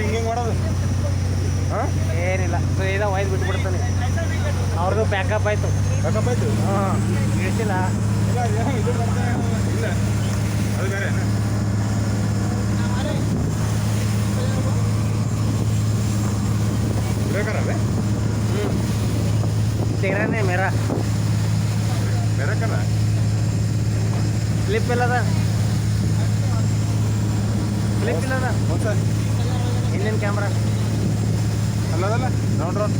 ಹಿಂಗೆ ಮಾಡೋದು ಏನಿಲ್ಲ ಸೀದಾ ಒಯ್ದು ಬಿಟ್ಬಿಡ್ತಾನೆ. ಅವ್ರದ್ದು ಪ್ಯಾಕಪ್ ಆಯಿತು. ಬೇಕಪ್ಪ ಆಯ್ತು. ಹಾಂ ಇಳಿಸಿಲ್ಲ. ಇಲ್ಲ ಇದು ಇಲ್ಲ ಅದು ಬೇರೆ ಬೇಕಾರಲ್ಲ तेरा मेरा ಬೇರೆ ಕರ क्लिप ಇಲ್ಲದ ಕ್ಲಿಪ್ ಇಲ್ಲದ ಒಂದ್ಸರಿ ಇಂಡಿಯನ್ ಕ್ಯಾಮ್ರಾ ಅಲ್ಲದಲ್ಲ ರೌಂಡ್ ರೌಂಡ್